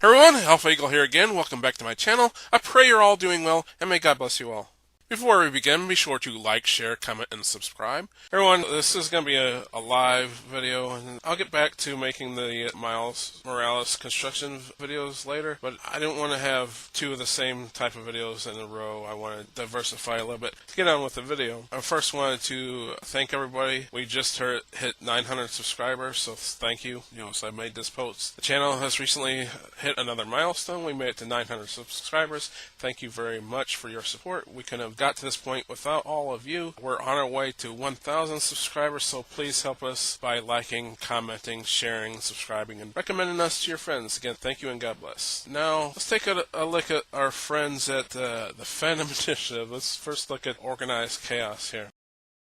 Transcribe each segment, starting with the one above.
Everyone, Alpha Eagle here again. Welcome back to my channel. I pray you're all doing well, and may God bless you all. Before we begin, be sure to like, share, comment, and subscribe. Everyone, this is going to be a live video, and I'll get back to making the Miles Morales construction videos later, but I didn't want to have two of the same type of videos in a row. I want to diversify a little bit. To get on with the video, I first wanted to thank everybody. We just hit 900 subscribers, so thank you. So I made this post. The channel has recently hit another milestone. We made it to 900 subscribers. Thank you very much for your support. We couldn't have got to this point without all of you. We're on our way to 1,000 subscribers, so please help us by liking, commenting, sharing, subscribing, and recommending us to your friends. Again, thank you and God bless. Now, let's take a look at our friends at the Fandom Imitative. Let's first look at Organized Chaos here.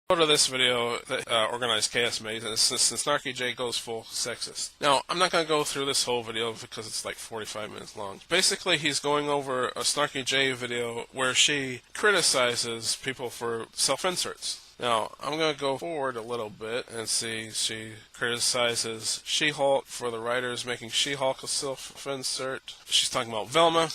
Go to this video that Organized Chaos made, and Snarky J goes full sexist. Now, I'm not going to go through this whole video because it's like 45 minutes long. Basically, he's going over a Snarky J video where she criticizes people for self-inserts. Now, I'm going to go forward a little bit and see she criticizes She-Hulk for the writers making She-Hulk a self-insert. She's talking about Velma.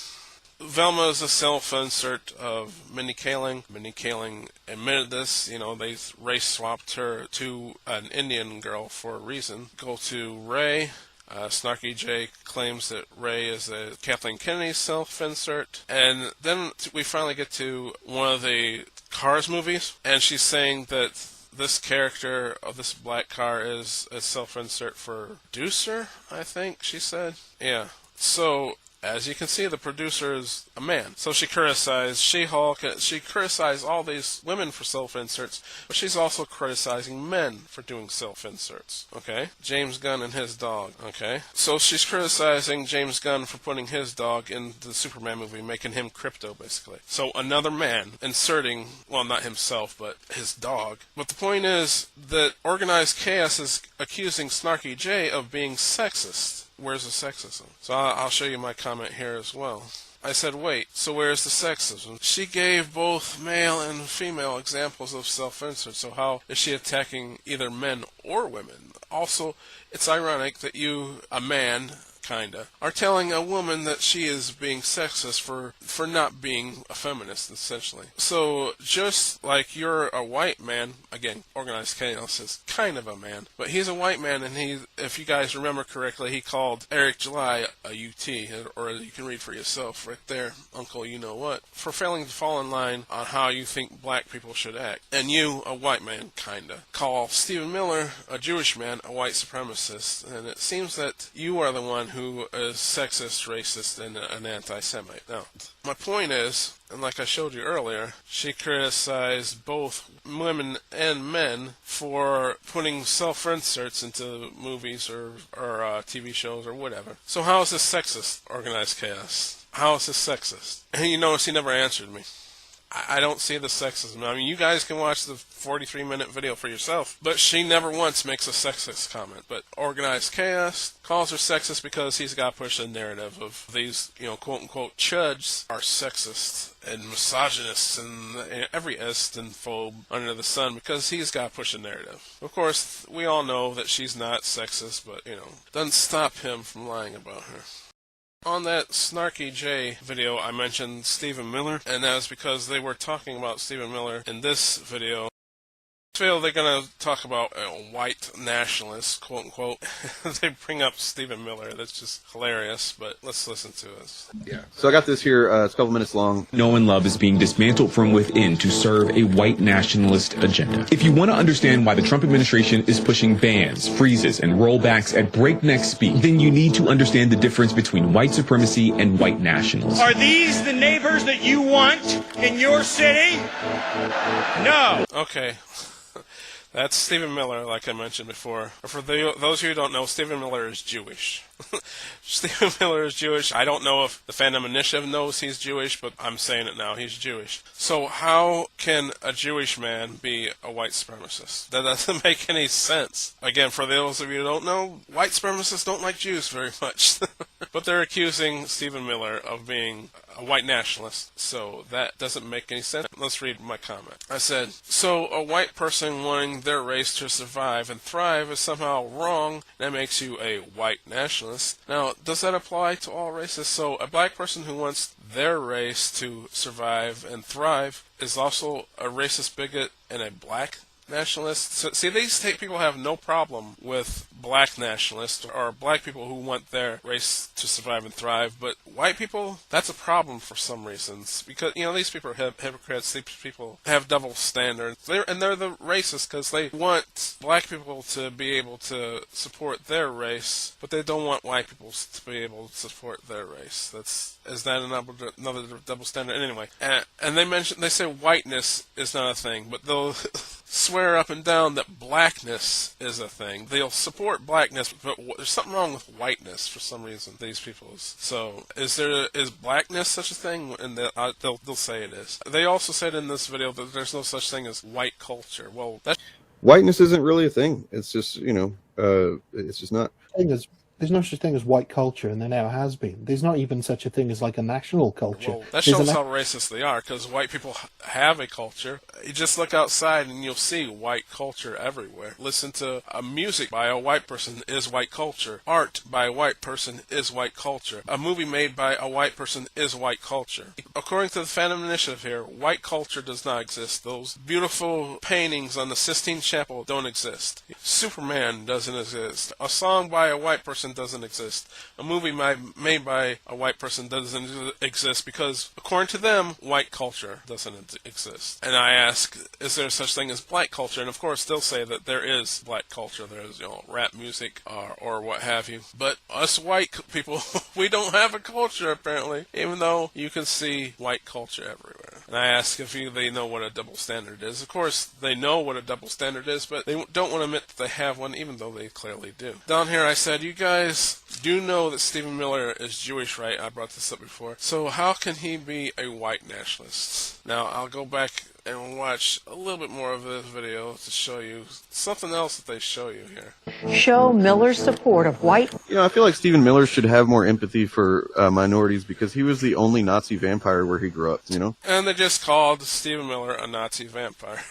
Velma is a self-insert of Mindy Kaling. Mindy Kaling admitted this. They race swapped her to an Indian girl for a reason. Go to Ray. Snarky J claims that Ray is a Kathleen Kennedy self-insert. And then we finally get to one of the Cars movies, and she's saying that this character of this black car is a self-insert for producer, I think she said. Yeah. So, as you can see, the producer is a man. So she criticized She-Hulk. She criticized all these women for self-inserts, but she's also criticizing men for doing self-inserts. Okay? James Gunn and his dog. Okay? So she's criticizing James Gunn for putting his dog in the Superman movie, making him Crypto, basically. So another man inserting, well, not himself, but his dog. But the point is that Organized Chaos is accusing Snarky J of being sexist. Where's the sexism? So I'll show you my comment here as well. I said, wait, so where's the sexism? She gave both male and female examples of self-insert, so how is she attacking either men or women? Also, it's ironic that you, a man, kinda, are telling a woman that she is being sexist for not being a feminist, essentially. So, just like you're a white man, again, Organized Chaos is kind of a man, but he's a white man, and if you guys remember correctly, he called Eric July a UT, or you can read for yourself right there, Uncle you know what, for failing to fall in line on how you think black people should act. And you, a white man, kinda, call Stephen Miller, a Jewish man, a white supremacist, and it seems that you are the one who is sexist, racist, and an anti-Semite. Now, my point is, and like I showed you earlier, she criticized both women and men for putting self-inserts into movies or TV shows or whatever. So how is this sexist, Organized Chaos? How is this sexist? And you notice he never answered me. I don't see the sexism. I mean, you guys can watch the 43-minute video for yourself, but she never once makes a sexist comment. But Organized Chaos calls her sexist because he's got to push a narrative of these, quote-unquote chuds are sexist and misogynists and every est and phobe under the sun because he's got to push a narrative. Of course, we all know that she's not sexist, but, doesn't stop him from lying about her. On that Snarky J video, I mentioned Stephen Miller, and that was because they were talking about Stephen Miller in this video. They're going to talk about white nationalists, quote-unquote. They bring up Stephen Miller. That's just hilarious, but let's listen to this. Yeah. So I got this here. It's a couple minutes long. Knowing love is being dismantled from within to serve a white nationalist agenda. If you want to understand why the Trump administration is pushing bans, freezes, and rollbacks at breakneck speed, then you need to understand the difference between white supremacy and white nationalism. Are these the neighbors that you want in your city? No. Okay. That's Stephen Miller, like I mentioned before. For those of you who don't know, Stephen Miller is Jewish. Stephen Miller is Jewish. I don't know if the Fandom Initiative knows he's Jewish, but I'm saying it now. He's Jewish. So how can a Jewish man be a white supremacist? That doesn't make any sense. Again, for those of you who don't know, white supremacists don't like Jews very much. But they're accusing Stephen Miller of being a white nationalist, so that doesn't make any sense. Let's read my comment. I said, so a white person wanting their race to survive and thrive is somehow wrong. That makes you a white nationalist. nationalist. Now, does that apply to all races? So a black person who wants their race to survive and thrive is also a racist bigot and a black nationalists. So, see, these people have no problem with black nationalists or black people who want their race to survive and thrive, but white people, that's a problem for some reasons, because, you know, these people are hypocrites. These people have double standards. They're the racists because they want black people to be able to support their race, but they don't want white people to be able to support their race. Is that another double standard? Anyway, and they say whiteness is not a thing, but they'll swear up and down that blackness is a thing. They'll support blackness, but there's something wrong with whiteness for some reason. These people. So, is blackness such a thing? And they'll say it is. They also said in this video that there's no such thing as white culture. Well, whiteness isn't really a thing. It's just, you know, it's just not. There's no such thing as white culture, and there never has been. There's not even such a thing as like a national culture. Well, that shows how racist they are, because white people have a culture. You just look outside and you'll see white culture everywhere. Listen to music by a white person is white culture. Art by a white person is white culture. A movie made by a white person is white culture. According to the Fandom Initiative here, white culture does not exist. Those beautiful paintings on the Sistine Chapel don't exist. Superman doesn't exist. A song by a white person doesn't exist. A movie made by a white person doesn't exist because, according to them, white culture doesn't exist. And I ask, is there such thing as black culture? And of course, they'll say that there is black culture. There's, you know, rap music or what have you. But us white people, we don't have a culture apparently, even though you can see white culture everywhere. And I ask if they know what a double standard is. Of course, they know what a double standard is, but they don't want to admit that they have one, even though they clearly do. Down here I said, you guys do know that Stephen Miller is Jewish, right? I brought this up before. So how can he be a white nationalist? Now, I'll go back and watch a little bit more of this video to show you something else that they show you here. Show Miller's support of white. You know, I feel like Stephen Miller should have more empathy for minorities because he was the only Nazi vampire where he grew up, you know? And they just called Stephen Miller a Nazi vampire.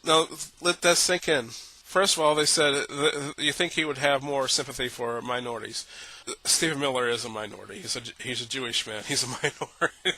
Now, let that sink in. First of all, they said, you think he would have more sympathy for minorities. Stephen Miller is a minority. He's a Jewish man. He's a minority.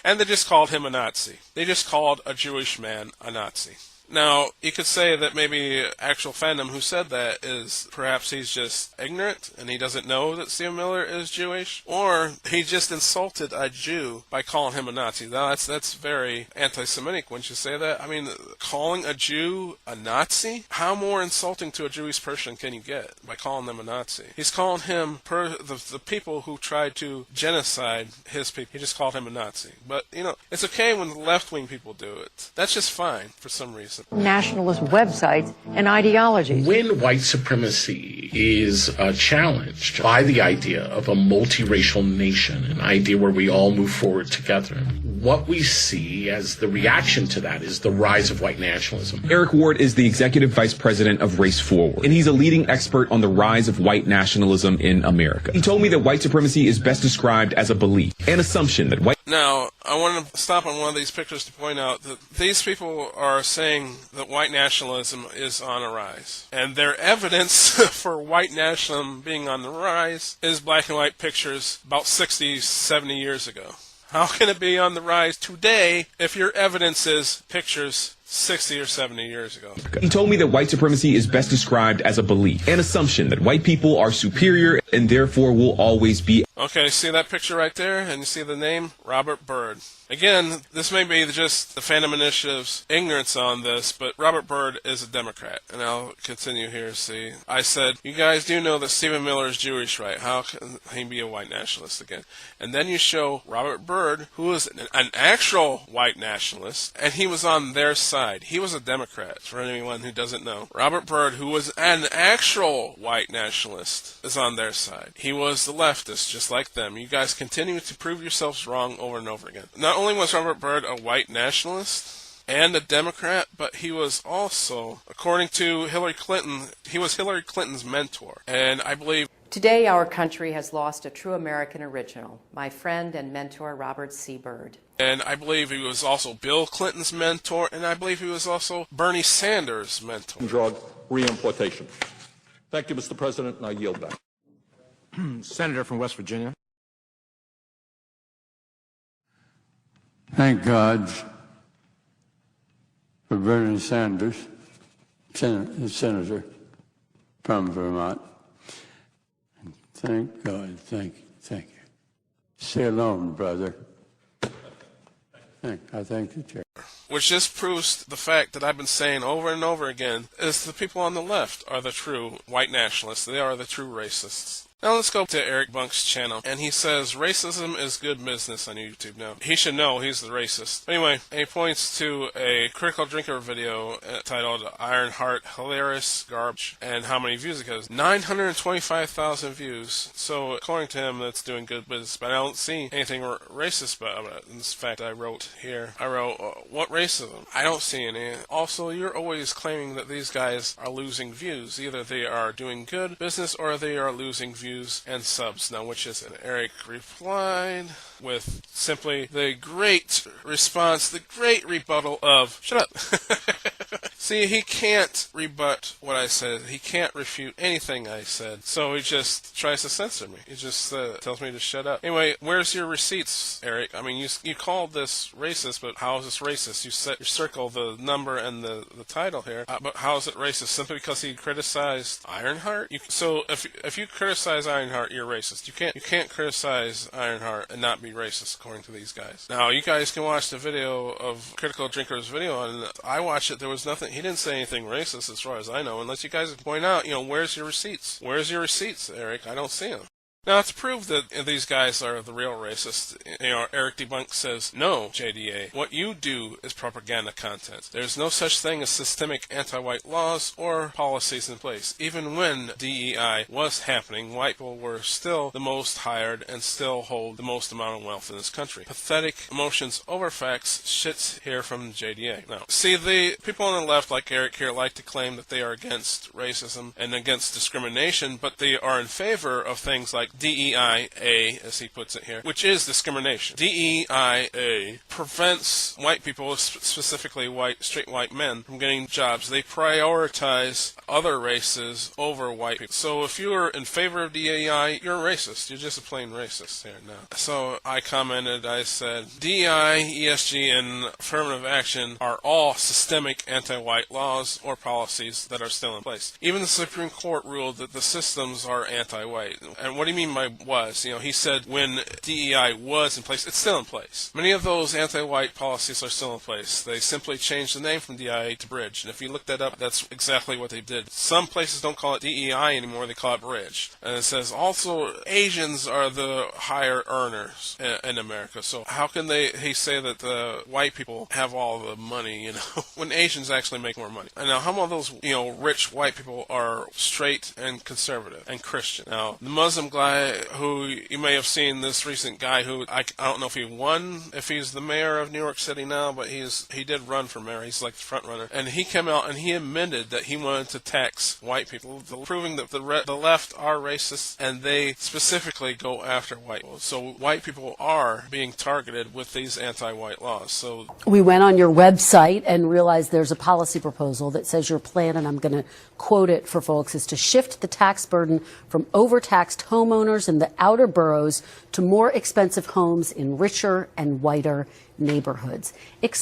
And they just called him a Nazi. They just called a Jewish man a Nazi. Now, you could say that maybe actual fandom who said that is perhaps he's just ignorant and he doesn't know that Stephen Miller is Jewish, or he just insulted a Jew by calling him a Nazi. Now, that's very anti-Semitic, wouldn't you say that? I mean, calling a Jew a Nazi? How more insulting to a Jewish person can you get by calling them a Nazi? He's calling him the people who tried to genocide his people. He just called him a Nazi. But, you know, it's okay when the left-wing people do it. That's just fine for some reason. Nationalist websites and ideologies. When white supremacy is challenged by the idea of a multiracial nation, an idea where we all move forward together, what we see as the reaction to that is the rise of white nationalism. Eric Ward is the executive vice president of Race Forward, and he's a leading expert on the rise of white nationalism in America. He told me that white supremacy is best described as a belief, an assumption that white... Now, I want to stop on one of these pictures to point out that these people are saying that white nationalism is on a rise. And their evidence for white nationalism being on the rise is black and white pictures about 60, 70 years ago. How can it be on the rise today if your evidence is pictures 60 or 70 years ago? He told me that white supremacy is best described as a belief, an assumption that white people are superior and therefore will always be... Okay, see that picture right there? And you see the name? Robert Byrd. Again, this may be just the Fandom Initiative's ignorance on this, but Robert Byrd is a Democrat. And I'll continue here, see. I said, you guys do know that Stephen Miller is Jewish, right? How can he be a white nationalist again? And then you show Robert Byrd, who is an actual white nationalist, and he was on their side. He was a Democrat, for anyone who doesn't know. Robert Byrd, who was an actual white nationalist, is on their side. He was the leftist, just like them. You guys continue to prove yourselves wrong over and over again. Not only was Robert Byrd a white nationalist and a Democrat, but he was also, according to Hillary Clinton, he was Hillary Clinton's mentor. And I believe... Today, our country has lost a true American original, my friend and mentor, Robert C. Byrd. And I believe he was also Bill Clinton's mentor, and I believe he was also Bernie Sanders' mentor. Drug reimportation. Thank you, Mr. President, and I yield back. Senator from West Virginia. Thank God for Bernie Sanders, Senator from Vermont. Thank God, thank you. Stay alone, brother. I thank the chair. Which just proves the fact that I've been saying over and over again, is the people on the left are the true white nationalists. They are the true racists. Now let's go to Eric Bunk's channel, and he says racism is good business on YouTube now. He should know he's the racist. Anyway, he points to a Critical Drinker video titled Ironheart Hilarious Garbage, and how many views it has. 925,000 views. So according to him, that's doing good business, but I don't see anything racist about it. In fact, I wrote, what racism? I don't see any. Also, you're always claiming that these guys are losing views. Either they are doing good business or they are losing views and subs. Now, which is it? Eric replied with simply the great response, the great rebuttal of, shut up. See, he can't rebut what I said. He can't refute anything I said. So he just tries to censor me. He just tells me to shut up. Anyway, where's your receipts, Eric? I mean, you called this racist, but how is this racist? You circle the number and the title here, but how is it racist? Simply because he criticized Ironheart? So if you criticize Ironheart, you're racist. You can't criticize Ironheart and not be racist, according to these guys. Now, you guys can watch the video of Critical Drinker's video, and I watched it. There was nothing. He didn't say anything racist, as far as I know, unless you guys point out, where's your receipts? Where's your receipts, Eric? I don't see them. Now, to prove that these guys are the real racists, Eric Debunk says, no, JDA, what you do is propaganda content. There's no such thing as systemic anti-white laws or policies in place. Even when DEI was happening, white people were still the most hired and still hold the most amount of wealth in this country. Pathetic emotions over facts, shits here from JDA. Now, see, the people on the left, like Eric here, like to claim that they are against racism and against discrimination, but they are in favor of things like DEIA, as he puts it here, which is discrimination. DEIA prevents white people, specifically straight white men, from getting jobs. They prioritize other races over white people. So if you're in favor of DEI, you're racist. You're just a plain racist here now. So I commented, I said, DEI, ESG, and affirmative action are all systemic anti-white laws or policies that are still in place. Even the Supreme Court ruled that the systems are anti-white. And what do you mean by was? He said when DEI was in place, it's still in place. Many of those anti-white policies are still in place. They simply changed the name from DEI to Bridge. And if you look that up, that's exactly what they did. Some places don't call it DEI anymore, they call it Bridge. And it says also Asians are the higher earners in America. So how can he say that the white people have all the money, when Asians actually make more money? And now how about those, rich white people are straight and conservative and Christian? Now, the Muslim guy who you may have seen, this recent guy who I don't know if he won, if he's the mayor of New York City now, but he did run for mayor. He's like the front runner, and he came out and he admitted that he wanted to tax white people, proving that the left are racist and they specifically go after white people. So white people are being targeted with these anti-white laws. So we went on your website and realized there's a policy proposal that says your plan, and I'm going to quote it for folks, is to shift the tax burden from overtaxed homeowners in the outer boroughs to more expensive homes in richer and whiter neighborhoods.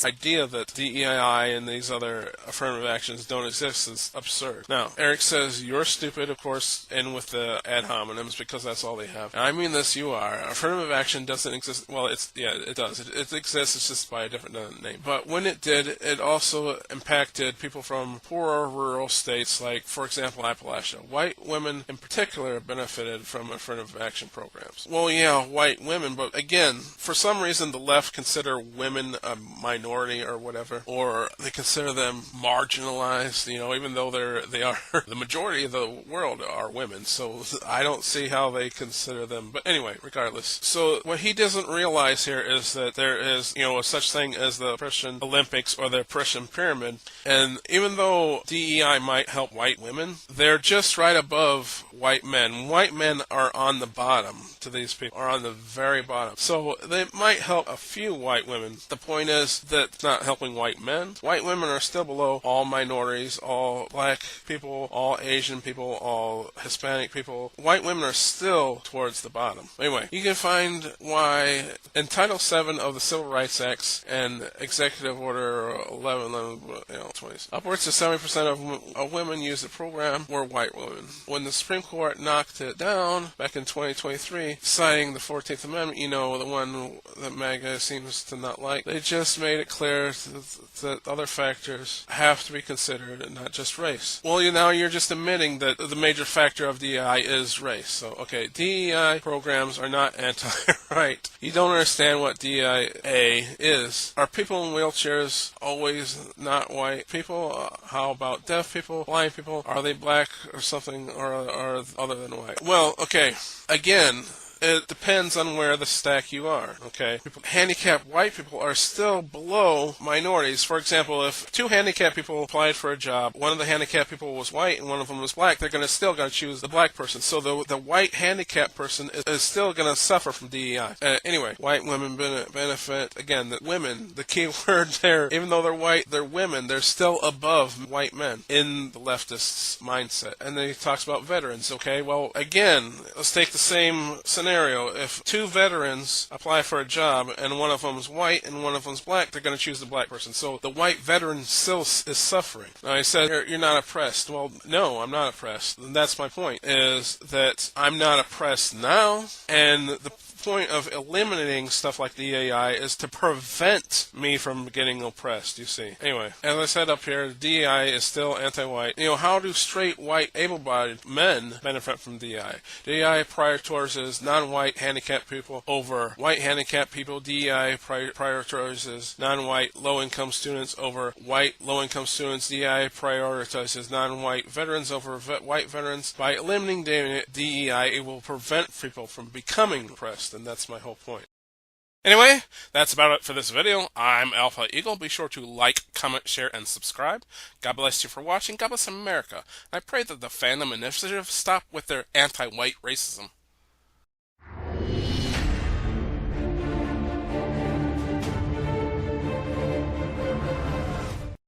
Idea that DEI and these other affirmative actions don't exist is absurd. Now, Eric says you're stupid, of course, and with the ad hominems, because that's all they have. And I mean this, you are. Affirmative action doesn't exist. Well, it does. It exists. It's just by a different name. But when it did, it also impacted people from poorer rural states, like, for example, Appalachia. White women in particular benefited from affirmative action programs. Well, yeah, white women, but again, for some reason, the left consider women a minority or whatever, or they consider them marginalized, even though they are the majority of the world are women. So I don't see how they consider them. But anyway, regardless. So what he doesn't realize here is that there is, a such thing as the Prussian Olympics or the Prussian Pyramid. And even though DEI might help white women, they're just right above white men. White men are are on the bottom to these people, are on the very bottom. So they might help a few white women. The point is that it's not helping white men. White women are still below all minorities, all black people, all Asian people, all Hispanic people. White women are still towards the bottom. Anyway, you can find why in Title VII of the Civil Rights Act and Executive Order 1120, upwards of 70% of women use the program were white women. When the Supreme Court knocked it down back in 2023, citing the 14th Amendment, you know, the one that MAGA seems to not like, they just made it clear that other factors have to be considered and not just race. Well, now you're just admitting that the major factor of DEI is race. So, okay, DEI programs are not anti-right. You don't understand what DEI is. Are people in wheelchairs always not white people? How about deaf people, blind people? Are they black or something, or other than white? Well, okay, again, it depends on where the stack you are, okay? Handicapped white people are still below minorities. For example, if two handicapped people applied for a job, one of the handicapped people was white and one of them was black, they're still going to choose the black person. So the white handicapped person is still going to suffer from DEI. Anyway, white women benefit. Again, the women, the key word there, even though they're white, they're women. They're still above white men in the leftist mindset. And then he talks about veterans, okay? Well, again, let's take the same scenario. If two veterans apply for a job and one of them is white and one of them is black, they're going to choose the black person. So the white veteran still is suffering. Now, I said, you're not oppressed. Well, no, I'm not oppressed. And that's my point, is that I'm not oppressed now, and the point of eliminating stuff like DEI is to prevent me from getting oppressed, you see. Anyway, as I said up here, DEI is still anti-white. You know, how do straight, white, able-bodied men benefit from DEI? DEI prioritizes non-white handicapped people over white handicapped people. DEI prioritizes non-white low-income students over white low-income students. DEI prioritizes non-white veterans over white veterans. By eliminating DEI, it will prevent people from becoming oppressed. And that's my whole point. Anyway, that's about it for this video. I'm Alpha Eagle. Be sure to like, comment, share, and subscribe. God bless you for watching. God bless America. I pray that the Fandom Initiative stop with their anti-white racism.